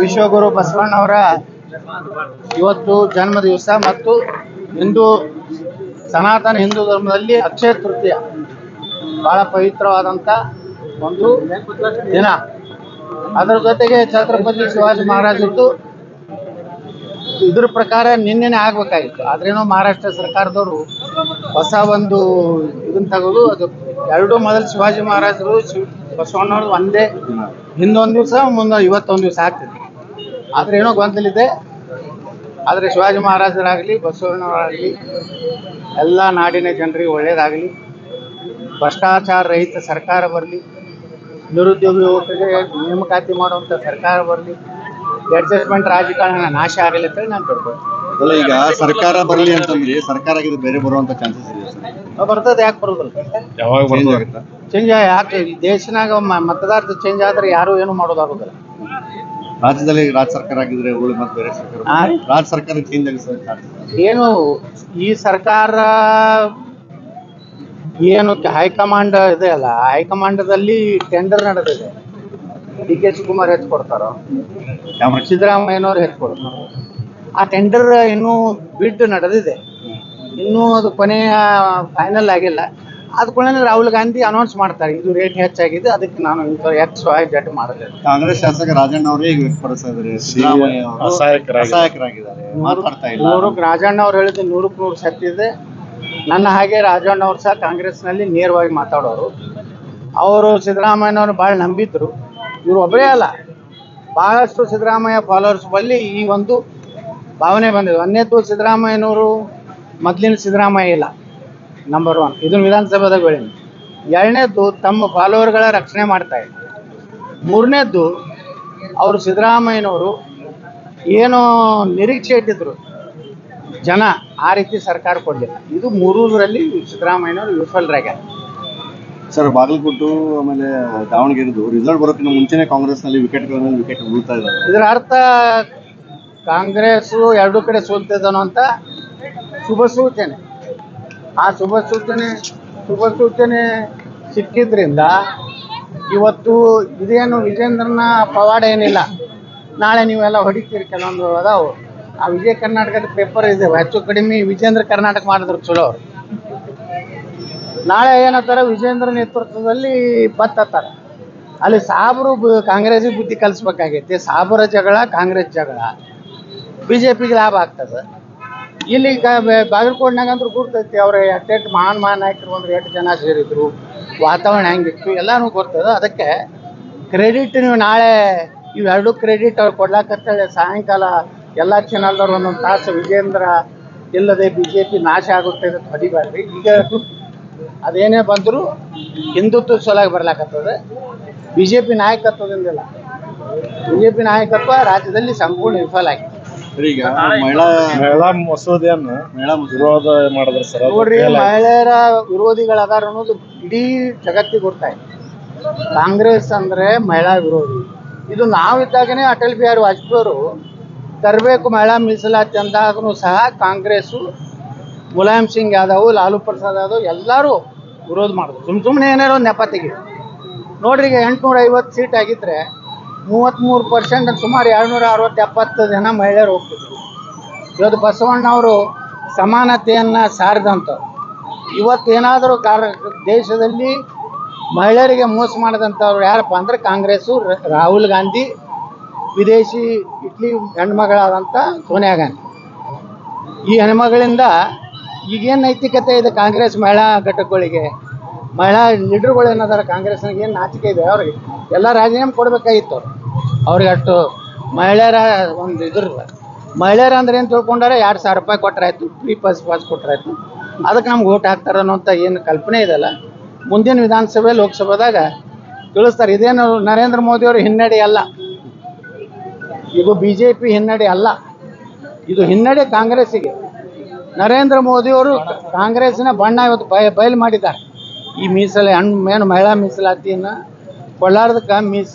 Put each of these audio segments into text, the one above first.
ವಿಶ್ವಗುರು ಬಸವಣ್ಣವರ ಇವತ್ತು ಜನ್ಮ ದಿವಸ ಮತ್ತು ಹಿಂದೂ ಸನಾತನ ಹಿಂದೂ ಧರ್ಮದಲ್ಲಿ ಅಕ್ಷಯ ತೃತೀಯ ಬಹಳ ಪವಿತ್ರವಾದಂಥ ಒಂದು ದಿನ. ಅದರ ಜೊತೆಗೆ ಛತ್ರಪತಿ ಶಿವಾಜಿ ಮಹಾರಾಜರದ್ದು ಇದ್ರ ಪ್ರಕಾರ ನಿನ್ನೆನೆ ಆಗ್ಬೇಕಾಗಿತ್ತು. ಆದ್ರೇನೋ ಮಹಾರಾಷ್ಟ್ರ ಸರ್ಕಾರದವರು ಹೊಸ ಒಂದು ಇದನ್ನ ತೆಗೆದು ಅದು ಎರಡು ಮೊದಲು ಶಿವಾಜಿ ಮಹಾರಾಜರು ಬಸವಣ್ಣವ್ರು ಒಂದೇ ಹಿಂದೊಂದು ದಿವಸ ಮುಂದೆ ಇವತ್ತೊಂದು ದಿವಸ ಆಗ್ತಿದೆ. ಆದ್ರೆ ಏನೋ ಗೊಂದಲಿದೆ. ಆದರೆ ಶಿವಾಜಿ ಮಹಾರಾಜರಾಗಲಿ ಬಸವಣ್ಣವರಾಗಲಿ ಎಲ್ಲ ನಾಡಿನ ಜನರಿಗೆ ಒಳ್ಳೆಯದಾಗಲಿ, ಭ್ರಷ್ಟಾಚಾರ ರಹಿತ ಸರ್ಕಾರ ಬರಲಿ, ನಿರುದ್ಯೋಗ ಯುವಕರಿಗೆ ನೇಮಕಾತಿ ಮಾಡುವಂಥ ಸರ್ಕಾರ ಬರಲಿ, ಅಡ್ಜಸ್ಟ್ಮೆಂಟ್ ರಾಜಕಾರಣ ನಾಶ ಆಗಲಿ ಅಂತೇಳಿ ನಾನು ಕೇಳ್ಕೊಳ್ತೀನಿ. ಅಲ್ಲ, ಈಗ ಸರ್ಕಾರ ಬರಲಿ ಅಂತಂದ್ರೆ ಸರ್ಕಾರ ಬೇರೆ ಬರುವಂತ ಚಾನ್ಸಸ್ ಇದೆ. ಬರ್ತದೆ, ಯಾಕೆ ಬರೋದಿಲ್ಲ? ಯಾವಾಗ ಚೇಂಜ್ ಯಾಕೆ ದೇಶನಾಗ ಮತದಾರರು ಚೇಂಜ್ ಆದ್ರೆ ಯಾರು ಏನು ಮಾಡೋದಾಗೋದಿಲ್ಲ. ರಾಜ್ಯದಲ್ಲಿ ರಾಜ್ಯ ಸರ್ಕಾರ ಆಗಿದ್ರೆ ಮತ್ತೆ ಬೇರೆ ಸರ್ಕಾರ ರಾಜ್ಯ ಸರ್ಕಾರ ಚೇಂಜ್ ಆಗಿ ಏನು ಈ ಸರ್ಕಾರ ಏನು ಹೈಕಮಾಂಡ್ ಇದೆ ಅಲ್ಲ, ಹೈಕಮಾಂಡದಲ್ಲಿ ಟೆಂಡರ್ ನಡೆದಿದೆ. ಡಿ ಕೆ ಶಿವಕುಮಾರ್ ಹೆಚ್ಚು ಕೊಡ್ತಾರೋ, ಸಿದ್ದರಾಮಯ್ಯನವ್ರು ಹೆಚ್ಚು ಕೊಡ್ತಾರೋ. ಆ ಟೆಂಡರ್ ಇನ್ನೂ ಬಿಡ್ ನಡೆದಿದೆ, ಇನ್ನೂ ಅದು ಕೊನೆಯ ಫೈನಲ್ ಆಗಿಲ್ಲ. ಅದ ಕೂಡ ರಾಹುಲ್ ಗಾಂಧಿ ಅನೌನ್ಸ್ ಮಾಡ್ತಾರೆ, ಇದು ರೇಟ್ ಹೆಚ್ಚಾಗಿದೆ, ಅದಕ್ಕೆ ನಾನು ಎಕ್ಸ್ ವೈ ಜೆಡ್ ಮಾಡಿದೆ. ಕಾಂಗ್ರೆಸ್ ಶಾಸಕ ರಾಜಣ್ಣ ಅವರೇ ಈಗ ವ್ಯಕ್ತಪಡಿಸಿದ್ದಾರೆ, ಅಸಹಾಯಕರಾಗಿದ್ದಾರೆ, ಮಾತಾಡ್ತಾ ಇಲ್ಲ. ರಾಜಣ್ಣ ಅವ್ರು ಹೇಳಿದ್ದು 100% ಸತ್ಯ ಇದೆ. ನನ್ನ ಹಾಗೆ ರಾಜಣ್ಣ ಅವ್ರು ಸಹ ಕಾಂಗ್ರೆಸ್ನಲ್ಲಿ ನೇರವಾಗಿ ಮಾತಾಡೋರು. ಅವರು ಸಿದ್ದರಾಮಯ್ಯನವ್ರು ಭಾಳ ನಂಬಿದ್ರು. ಇವರು ಒಬ್ಬರೇ ಅಲ್ಲ, ಬಹಳಷ್ಟು ಸಿದ್ದರಾಮಯ್ಯ ಫಾಲೋವರ್ಸ್ ಬಳಿ ಈ ಒಂದು ಭಾವನೆ ಬಂದಿದೆ. ಒಂದನೇದು, ಸಿದ್ದರಾಮಯ್ಯನವರು ಮೊದಲಿನ ಸಿದ್ದರಾಮಯ್ಯ ಇಲ್ಲ, ನಂಬರ್ 1. ಇದನ್ನು ವಿಧಾನಸಭೆದಾಗ ಹೇಳಿನಿ. ಎರಡನೇದ್ದು, ತಮ್ಮ ಫಾಲೋವರ್ಗಳ ರಕ್ಷಣೆ ಮಾಡ್ತಾ ಇದ್ದಾರೆ. ಮೂರನೇದ್ದು, ಅವರು ಸಿದ್ದರಾಮಯ್ಯನವರು ಏನೋ ನಿರೀಕ್ಷೆ ಇಟ್ಟಿದ್ರು ಜನ, ಆ ರೀತಿ ಸರ್ಕಾರ ಕೊಡಲಿಲ್ಲ. ಇದು ಮೂರರಲ್ಲಿ ಸಿದ್ದರಾಮಯ್ಯನವರು ವಿಫಲರಾಗ್ಯಾರ. ಸರ್, ಬಾಗಲಕೋಟು ಆಮೇಲೆ ದಾವಣಗೆರೆದು ರಿಸಲ್ಟ್ ಬರೋಕ್ಕಿಂತ ಮುಂಚೆನೆ ಕಾಂಗ್ರೆಸ್ನಲ್ಲಿ ವಿಕೆಟ್ ಬೀಳ್ತಾ ಇದ್ದಾರೆ. ಇದರ ಅರ್ಥ ಕಾಂಗ್ರೆಸ್ ಎರಡೂ ಕಡೆ ಸೋಲ್ತಿದ್ದಾನೋ ಅಂತ ಶುಭ ಸೂಚನೆ. ಆ ಶುಭ ಸೂಚನೆ ಸಿಕ್ಕಿದ್ರಿಂದ ಇವತ್ತು ಇದೇನು ವಿಜೇಂದ್ರನ ಪವಾಡ ಏನಿಲ್ಲ. ನಾಳೆ ನೀವೆಲ್ಲ ಹೊಡಿತೀರಿ, ಕೆಲವೊಂದು ಅದಾವು. ಆ ವಿಜಯ ಕರ್ನಾಟಕದ ಪೇಪರ್ ಇದೆ, ಹೆಚ್ಚು ಕಡಿಮೆ ವಿಜೇಂದ್ರ ಕರ್ನಾಟಕ ಮಾಡಿದ್ರು ಚಲೋ ಅವರು. ನಾಳೆ ಏನಂತಾರೆ, ವಿಜೇಂದ್ರ ನೇತೃತ್ವದಲ್ಲಿ ಬತ್ತಾರೆ. ಅಲ್ಲಿ ಸಾಬರು ಕಾಂಗ್ರೆಸ್ಸಿಗೆ ಬುದ್ಧಿ ಕಲಿಸ್ಬೇಕಾಗೈತಿ. ಸಾಬರ ಜಗಳ, ಕಾಂಗ್ರೆಸ್ ಜಗಳ, BJPಗೆ ಲಾಭ ಆಗ್ತದೆ. ಇಲ್ಲಿ ಬಾಗಲಕೋಟೆನಾಗಂದ್ರೂ ಗುರ್ತೈತಿ, ಅವ್ರ ಎಟ್ಟೆಟ್ಟು ಮಹಾನ್ ನಾಯಕರು ಅಂದ್ರೆ 8 ಜನ ಸೇರಿದ್ರು, ವಾತಾವರಣ ಹೆಂಗಿತ್ತು ಎಲ್ಲನೂ ಗೊತ್ತದ. ಅದಕ್ಕೆ ಕ್ರೆಡಿಟ್ ನೀವು ನಾಳೆ ಇವೆರಡು ಕ್ರೆಡಿಟ್ ಅವ್ರು ಕೊಡ್ಲಾಕತ್ತೇಳಿ ಸಾಯಂಕಾಲ ಎಲ್ಲ ಚಾನಲ್ದವ್ರು ಒಂದೊಂದು ತಾಸು ವಿಜೇಂದ್ರ ಇಲ್ಲದೆ BJP ನಾಶ ಆಗುತ್ತೆ ಅಂತ ಹೊಡಿಬೇಡ್ರಿ. ಈಗ ಅದೇನೇ ಬಂದರೂ ಹಿಂದುತ್ವ ಸಲುವಾಗಿ ಬರ್ಲಾಕತ್ತದೆ. BJP ನಾಯಕತ್ವದಿಂದಿಲ್ಲ. BJP ನಾಯಕತ್ವ ರಾಜ್ಯದಲ್ಲಿ ಸಂಪೂರ್ಣ ವಿಫಲ ಆಗಿದೆ. ಈಗ ಮಹಿಳಾ ಮಸೂದೆಯನ್ನು ವಿರೋಧ ಮಾಡಿದ್ರೆ ಸರ್, ನೋಡ್ರಿ, ಮಹಿಳೆಯರ ವಿರೋಧಿಗಳದಾರ ಅನ್ನೋದು ಇಡೀ ಜಗತ್ತಿಗೆ ಗೊತ್ತಾಯ್ತು. ಕಾಂಗ್ರೆಸ್ ಅಂದ್ರೆ ಮಹಿಳಾ ವಿರೋಧಿ. ಇದು ನಾವಿದ್ದಾಗನೇ ಅಟಲ್ ಬಿಹಾರಿ ವಾಜಪೇಯಿ ಅವರು ತರಬೇಕು ಮಹಿಳಾ ಮೀಸಲಾತಿ ಅಂದಾಗೂ ಸಹ ಕಾಂಗ್ರೆಸ್ಸು, ಮುಲಾಯಂ ಸಿಂಗ್ ಯಾದವ್, ಲಾಲು ಪ್ರಸಾದ್ ಯಾದವ್ ಎಲ್ಲರೂ ವಿರೋಧ ಮಾಡಿದ್ರು. ಸುಮ್ಮನೆ ಏನಾರೋ ನೆಪ ತೆಗಿ. ನೋಡ್ರಿ, ಈಗ 850 ಸೀಟ್ ಆಗಿದ್ರೆ 33%, ಸುಮಾರು 260-70 ಜನ ಮಹಿಳೆಯರು ಹೋಗ್ತಿದ್ರು. ಇವತ್ತು ಬಸವಣ್ಣ ಅವರು ಸಮಾನತೆಯನ್ನು ಸಾರಿದಂಥವ್ರು. ಇವತ್ತೇನಾದರೂ ದೇಶದಲ್ಲಿ ಮಹಿಳೆಯರಿಗೆ ಮೋಸ ಮಾಡಿದಂಥವ್ರು ಯಾರಪ್ಪ ಅಂದರೆ ಕಾಂಗ್ರೆಸ್ಸು, ರಾಹುಲ್ ಗಾಂಧಿ, ವಿದೇಶಿ ಇಟ್ಲಿ ಹೆಣ್ಮಗಳಾದಂಥ ಸೋನಿಯಾ ಗಾಂಧಿ. ಈ ಹೆಣ್ಮಗಳಿಂದ ಈಗೇನು ನೈತಿಕತೆ ಇದೆ ಕಾಂಗ್ರೆಸ್ ಮಹಿಳಾ ಘಟಕಗಳಿಗೆ? ಮಹಿಳಾ ಲೀಡರ್ಗಳು ಏನಾದಾರ ಕಾಂಗ್ರೆಸ್ನಾಗ ಏನು ನಾಚಿಕೆ ಇದೆ? ಅವ್ರಿಗೆ ಎಲ್ಲ ರಾಜೀನಾಮೆ ಕೊಡಬೇಕಾಗಿತ್ತು. ಅವ್ರಿಗೆ ಅಷ್ಟು ಮಹಿಳೆಯರ ಒಂದು ಇದ್ರಲ್ಲ. ಮಹಿಳೆಯರ ಅಂದ್ರೆ ಏನು ತಿಳ್ಕೊಂಡಾರೆ, 2,000 ರೂಪಾಯಿ ಕೊಟ್ಟರಾಯ್ತು, ಫ್ರೀ ಪಾಸ್ ಕೊಟ್ಟರಾಯ್ತು, ಅದಕ್ಕೆ ನಮ್ಗೆ ಓಟ್ ಹಾಕ್ತಾರೆ ಅನ್ನೋಂಥ ಏನು ಕಲ್ಪನೆ ಇದೆಯಲ್ಲ, ಮುಂದಿನ ವಿಧಾನಸಭೆ ಲೋಕಸಭೆದಾಗ ತಿಳಿಸ್ತಾರೆ. ಇದೇನು ನರೇಂದ್ರ ಮೋದಿಯವರು ಹಿನ್ನಡೆ ಅಲ್ಲ, ಇದು BJP ಹಿನ್ನಡೆ ಅಲ್ಲ, ಇದು ಹಿನ್ನಡೆ ಕಾಂಗ್ರೆಸ್ಸಿಗೆ. ನರೇಂದ್ರ ಮೋದಿಯವರು ಕಾಂಗ್ರೆಸ್ಸಿನ ಬಣ್ಣ ಇವತ್ತು ಬಯಲು ಮಾಡಿದ್ದಾರೆ. ಈ ಏನು ಮಹಿಳಾ ಮೀಸಲಾತಿಯನ್ನು ಕೊಳ್ಳಾರ್ದಕ್ಕೆ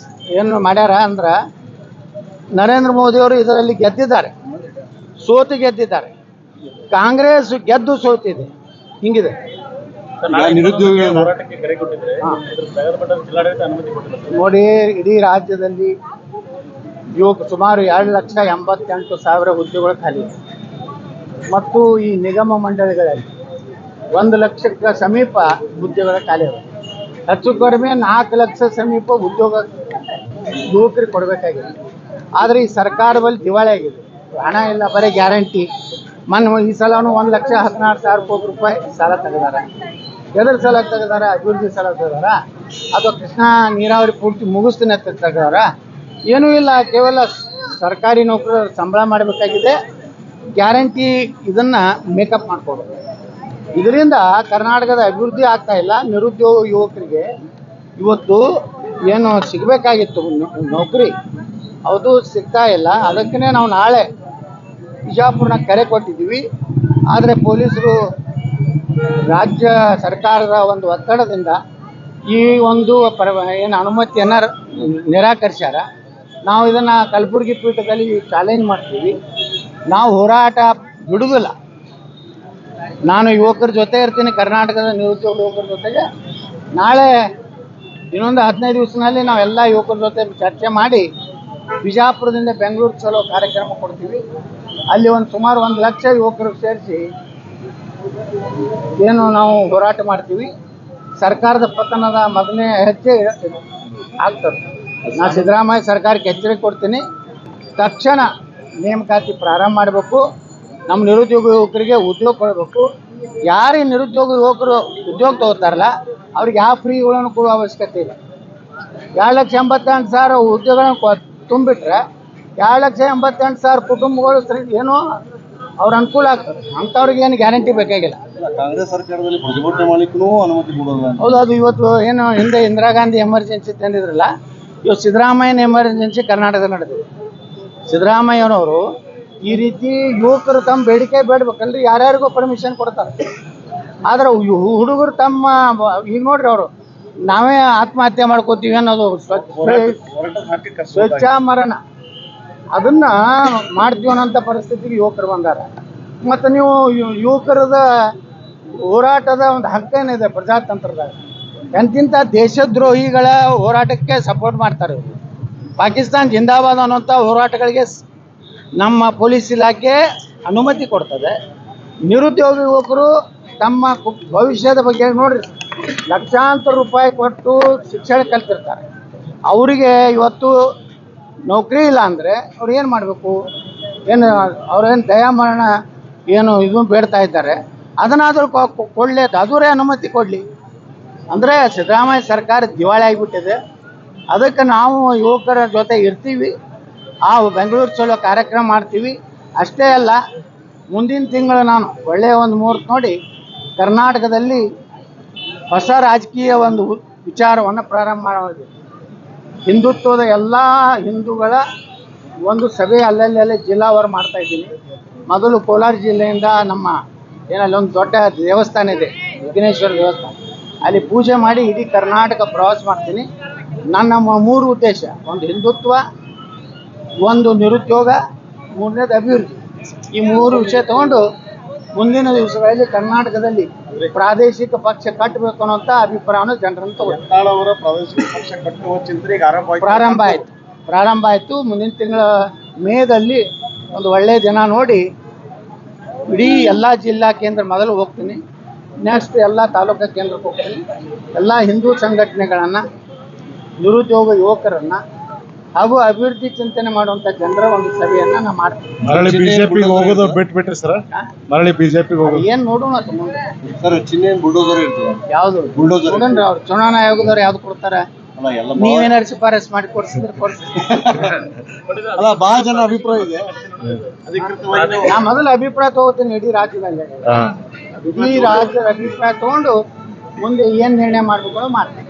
ಏನು ಮಾಡ್ಯಾರ ಅಂದ್ರೆ, ನರೇಂದ್ರ ಮೋದಿಯವರು ಇದರಲ್ಲಿ ಗೆದ್ದಿದ್ದಾರೆ, ಸೋತು ಗೆದ್ದಿದ್ದಾರೆ. ಕಾಂಗ್ರೆಸ್ ಗೆದ್ದು ಸೋತಿದೆ, ಹಿಂಗಿದೆ. ನಿರುದ್ಯೋಗಿಗಳ ಹೋರಾಟಕ್ಕೆ ಕರೆ ಕೊಟ್ಟಿದ್ರೆ ಇದ್ರ ನಗರ ಮಟ್ಟದ ಜಿಲ್ಲಾಡಳಿತ ಅನುಮತಿ ಕೊಟ್ಟಿಲ್ಲ. ನೋಡಿ, ಇಡೀ ರಾಜ್ಯದಲ್ಲಿ ಸುಮಾರು 2,88,000 ಹುದ್ದೆಗಳು ಖಾಲಿ ಇದೆ. ಮತ್ತು ಈ ನಿಗಮ ಮಂಡಳಿಗಳಲ್ಲಿ 1,00,000 ಸಮೀಪ ಹುದ್ದೆಗಳು ಖಾಲಿ ಇವೆ. ಹೆಚ್ಚು ಕಡಿಮೆ 4 ಲಕ್ಷ ಸಮೀಪ ಉದ್ಯೋಗ ಯುವಕರಿಗೆ ಕೊಡಬೇಕಾಗಿದೆ. ಆದರೆ ಈ ಸರ್ಕಾರದಲ್ಲಿ ದಿವಾಳಿ ಆಗಿದೆ. ಹಣ ಇಲ್ಲ, ಬರೀ ಗ್ಯಾರಂಟಿ. ಈ ಸಲನೂ 1,16,000 ಕೋಟಿ ರೂಪಾಯಿ ಸಾಲ ತೆಗೆದಾರೆ. ಎದ್ರ ಸಾಲ ತೆಗೆದಾರ? ಅಭಿವೃದ್ಧಿ ಸಾಲ ತೆಗೆದಾರ ಅಥವಾ ಕೃಷ್ಣಾ ನೀರಾವರಿ ಪೂರ್ತಿ ಮುಗಿಸ್ತೀನಿ ಅಂತ ತೆಗೆದಾರ? ಏನೂ ಇಲ್ಲ. ಕೇವಲ ಸರ್ಕಾರಿ ನೌಕರರು ಸಂಬಳ ಮಾಡಬೇಕಾಗಿದೆ, ಗ್ಯಾರಂಟಿ ಇದನ್ನು ಮೇಕಪ್ ಮಾಡಿಕೊಡೋದು. ಇದರಿಂದ ಕರ್ನಾಟಕದ ಅಭಿವೃದ್ಧಿ ಆಗ್ತಾ ಇಲ್ಲ. ನಿರುದ್ಯೋಗ ಯುವಕರಿಗೆ ಇವತ್ತು ಏನು ಸಿಗಬೇಕಾಗಿತ್ತು ನೌಕರಿ, ಅದು ಸಿಗ್ತಾ ಇಲ್ಲ. ಅದಕ್ಕೇ ನಾವು ನಾಳೆ ಬಿಜಾಪುರನ ಕರೆ ಕೊಟ್ಟಿದ್ದೀವಿ. ಆದರೆ ಪೊಲೀಸರು ರಾಜ್ಯ ಸರ್ಕಾರದ ಒಂದು ಒತ್ತಡದಿಂದ ಈ ಒಂದು ಏನು ಅನುಮತಿಯನ್ನು ನಿರಾಕರಿಸ್ಯಾರ. ನಾವು ಇದನ್ನು ಕಲಬುರಗಿ ಪೀಠದಲ್ಲಿ ಚಾಲೆಂಜ್ ಮಾಡ್ತೀವಿ. ನಾವು ಹೋರಾಟ ಬಿಡುವುದಿಲ್ಲ. ನಾನು ಯುವಕರ ಜೊತೆ ಇರ್ತೀನಿ, ಕರ್ನಾಟಕದ ನಿರುದ್ಯೋಗ ಯುವಕರ ಜೊತೆಗೆ. ನಾಳೆ ಇನ್ನೊಂದು 15 ದಿವಸದಲ್ಲಿ ನಾವೆಲ್ಲ ಯುವಕರ ಜೊತೆ ಚರ್ಚೆ ಮಾಡಿ ಬಿಜಾಪುರದಿಂದ ಬೆಂಗಳೂರು ಚಲೋ ಕಾರ್ಯಕ್ರಮ ಕೊಡ್ತೀವಿ. ಅಲ್ಲಿ ಸುಮಾರು 1 ಲಕ್ಷ ಯುವಕರು ಸೇರಿಸಿ ಏನು ನಾವು ಹೋರಾಟ ಮಾಡ್ತೀವಿ. ಸರ್ಕಾರದ ಪತನದ ಮೊದಲನೇ ಹೆಜ್ಜೆ ಆಗ್ತದೆ. ನಾನು ಸಿದ್ದರಾಮಯ್ಯ ಸರ್ಕಾರಕ್ಕೆ ಎಚ್ಚರಿಕೆ ಕೊಡ್ತೀನಿ. ತಕ್ಷಣ ನೇಮಕಾತಿ ಪ್ರಾರಂಭ ಮಾಡಬೇಕು. ನಮ್ಮ ನಿರುದ್ಯೋಗ ಯುವಕರಿಗೆ ಉದ್ಯೋಗ ಕೊಡಬೇಕು. ಯಾರಿಗೆ ನಿರುದ್ಯೋಗ ಯುವಕರು ಉದ್ಯೋಗ ತಗೋತಾರಲ್ಲ ಅವ್ರಿಗೆ ಯಾವ ಫ್ರೀಗಳನ್ನು ಕೊಡುವ ಅವಶ್ಯಕತೆ ಇಲ್ಲ. 2,88,000 ಉದ್ಯೋಗಗಳನ್ನು ತುಂಬಿಟ್ರೆ 2,88,000 ಕುಟುಂಬಗಳು ಏನೋ ಅವ್ರ ಅನುಕೂಲ ಆಗ್ತದೆ. ಅಂಥವ್ರಿಗೆ ಏನು ಗ್ಯಾರಂಟಿ ಬೇಕಾಗಿಲ್ಲ. ಕಾಂಗ್ರೆಸ್ ಸರ್ಕಾರದಲ್ಲಿ ಪ್ರತಿಭಟನೆ ಮಾಡಲಿಕ್ಕೂ ಅನುಮತಿ ಕೊಡೋಲ್ಲ. ಹೌದು, ಅದು ಇವತ್ತು ಏನು ಹಿಂದೆ ಇಂದಿರಾ ಗಾಂಧಿ ಎಮರ್ಜೆನ್ಸಿ ತಂದಿದ್ರಲ್ಲ, ಇವತ್ತು ಸಿದ್ದರಾಮಯ್ಯನ ಎಮರ್ಜೆನ್ಸಿ ಕರ್ನಾಟಕದಲ್ಲಿ ನಡೆದಿದೆ. ಸಿದ್ದರಾಮಯ್ಯನವರು ಈ ರೀತಿ ಯುವಕರು ತಮ್ಮ ಬೇಡಿಕೆ ಬೇಡಬೇಕಲ್ರಿ, ಯಾರ್ಯಾರಿಗೂ ಪರ್ಮಿಷನ್ ಕೊಡ್ತಾರೆ. ಆದರೆ ಹುಡುಗರು ತಮ್ಮ ಈಗ ನೋಡ್ರಿ, ಅವರು ನಾವೇ ಆತ್ಮಹತ್ಯೆ ಮಾಡ್ಕೋತೀವಿ ಅನ್ನೋದು ಸ್ವಚ್ಛ ಮರಣ ಅದನ್ನ ಮಾಡ್ತೀವಿ ಅನ್ನೋಂಥ ಪರಿಸ್ಥಿತಿಗೆ ಯುವಕರು ಬಂದಾರ. ಮತ್ತು ನೀವು ಯುವಕರದ ಹೋರಾಟದ ಒಂದು ಹಕ್ಕೇನಿದೆ ಪ್ರಜಾತಂತ್ರದಾಗ. ಎಂತಿಂಥ ದೇಶದ್ರೋಹಿಗಳ ಹೋರಾಟಕ್ಕೆ ಸಪೋರ್ಟ್ ಮಾಡ್ತಾರೆ. ಪಾಕಿಸ್ತಾನ ಜಿಂದಾಬಾದ್ ಅನ್ನೋಂಥ ಹೋರಾಟಗಳಿಗೆ ನಮ್ಮ ಪೊಲೀಸ್ ಇಲಾಖೆ ಅನುಮತಿ ಕೊಡ್ತದೆ. ನಿರುದ್ಯೋಗ ಯುವಕರು ತಮ್ಮ ಭವಿಷ್ಯದ ಬಗ್ಗೆ ನೋಡ್ರಿ, ಲಕ್ಷಾಂತರ ರೂಪಾಯಿ ಕೊಟ್ಟು ಶಿಕ್ಷಣ ಕಲ್ತಿರ್ತಾರೆ. ಅವರಿಗೆ ಇವತ್ತು ನೌಕರಿ ಇಲ್ಲ ಅಂದರೆ ಅವ್ರು ಏನು ಮಾಡಬೇಕು? ಏನು ಅವ್ರೇನು ದಯಾಮರಣ ಏನು ಇದನ್ನು ಬೇಡ್ತಾ ಇದ್ದಾರೆ, ಅದನ್ನಾದರೂ ಕೊಡಲಿ, ಅದರೇ ಅನುಮತಿ ಕೊಡಲಿ. ಅಂದರೆ ಸಿದ್ದರಾಮಯ್ಯ ಸರ್ಕಾರ ದಿವಾಳಿ ಆಗಿಬಿಟ್ಟಿದೆ. ಅದಕ್ಕೆ ನಾವು ಯುವಕರ ಜೊತೆ ಇರ್ತೀವಿ. ಆ ಬೆಂಗಳೂರು ಚಲೋ ಕಾರ್ಯಕ್ರಮ ಮಾಡ್ತೀವಿ. ಅಷ್ಟೇ ಅಲ್ಲ, ಮುಂದಿನ ತಿಂಗಳು ನಾನು ಒಳ್ಳೆಯ ಒಂದು ಮುಹೂರ್ತ ನೋಡಿ ಕರ್ನಾಟಕದಲ್ಲಿ ಹೊಸ ರಾಜಕೀಯ ಒಂದು ವಿಚಾರವನ್ನು ಪ್ರಾರಂಭ ಮಾಡೋದು. ಹಿಂದುತ್ವದ ಎಲ್ಲ ಹಿಂದೂಗಳ ಒಂದು ಸಭೆ ಅಲ್ಲಲ್ಲಿ ಜಿಲ್ಲಾವಾರು ಮಾಡ್ತಾ ಇದ್ದೀನಿ. ಮೊದಲು ಕೋಲಾರ ಜಿಲ್ಲೆಯಿಂದ ನಮ್ಮ ಏನಲ್ಲಿ ಒಂದು ದೊಡ್ಡ ದೇವಸ್ಥಾನ ಇದೆ, ವಿಘ್ನೇಶ್ವರ ದೇವಸ್ಥಾನ, ಅಲ್ಲಿ ಪೂಜೆ ಮಾಡಿ ಇಡೀ ಕರ್ನಾಟಕ ಪ್ರವಾಸ ಮಾಡ್ತೀನಿ. ನನ್ನ 3 ಉದ್ದೇಶ: ಒಂದು ಹಿಂದುತ್ವ, ಒಂದು ನಿರುದ್ಯೋಗ, 3ನೇದು ಅಭಿವೃದ್ಧಿ. ಈ 3 ವಿಷಯ ತಗೊಂಡು ಮುಂದಿನ ದಿವಸಗಳಲ್ಲಿ ಕರ್ನಾಟಕದಲ್ಲಿ ಪ್ರಾದೇಶಿಕ ಪಕ್ಷ ಕಟ್ಟಬೇಕು ಅನ್ನೋಂಥ ಅಭಿಪ್ರಾಯವನ್ನು ಜನರನ್ನು ತಗೊಂಡು ಅವರ ಪ್ರಾದೇಶಿಕ ಪಕ್ಷ ಕಟ್ಟುವ ಚಿಂತನೆ ಪ್ರಾರಂಭ ಆಯಿತು. ಮುಂದಿನ ತಿಂಗಳ ಮೇದಲ್ಲಿ ಒಂದು ಒಳ್ಳೆಯ ದಿನ ನೋಡಿ ಇಡೀ ಎಲ್ಲ ಜಿಲ್ಲಾ ಕೇಂದ್ರ ಮೊದಲು ಹೋಗ್ತೀನಿ. ನೆಕ್ಸ್ಟ್ ಎಲ್ಲ ತಾಲೂಕಾ ಕೇಂದ್ರಕ್ಕೆ ಹೋಗ್ತೀನಿ. ಎಲ್ಲ ಹಿಂದೂ ಸಂಘಟನೆಗಳನ್ನು, ನಿರುದ್ಯೋಗ ಯುವಕರನ್ನು ಹಾಗೂ ಅಭಿವೃದ್ಧಿ ಚಿಂತನೆ ಮಾಡುವಂಥ ಜನರ ಒಂದು ಸಭೆಯನ್ನು ನಾನು ಮಾಡ್ತೀನಿ. ಮರಳಿ ಬಿಜೆಪಿಗೆ ಹೋಗೋದು ಬಿಟ್ಬಿಟ್ರಿ ಸರ್? ಮರಳಿ ಬಿಜೆಪಿಗೆ ಹೋಗೋದು ಏನು ನೋಡೋಣ ಮುಂದೆ. ಸರ್, ಚಿಹ್ನೆ ಬುಲ್ಡೋಸರ್ ಇರ್ತದೆ. ಯಾವುದು ಬುಲ್ಡೋಸರ್? ನೋಡೋಣ, ಅವ್ರು ಚುನಾವಣಾ ಆಯೋಗದವ್ರು ಯಾವ್ದು ಕೊಡ್ತಾರೆ? ನೀವೇನಾದ್ರು ಶಿಫಾರಸ್ ಮಾಡಿ ಕೊಡ್ಸಿದ್ರೆ ಕೊಡ್ಸಿ. ಅಲ್ಲ, ಬಹಳ ಜನ ಅಭಿಪ್ರಾಯ ಇದೆ. ನಾ ಮೊದಲು ಅಭಿಪ್ರಾಯ ತಗೋತೀನಿ ಇಡೀ ರಾಜ್ಯದಲ್ಲಿ. ಇಡೀ ರಾಜ್ಯದ ಅಭಿಪ್ರಾಯ ತಗೊಂಡು ಮುಂದೆ ಏನ್ ನಿರ್ಣಯ ಮಾಡ್ಬೇಕು ಮಾಡ್ತೀನಿ.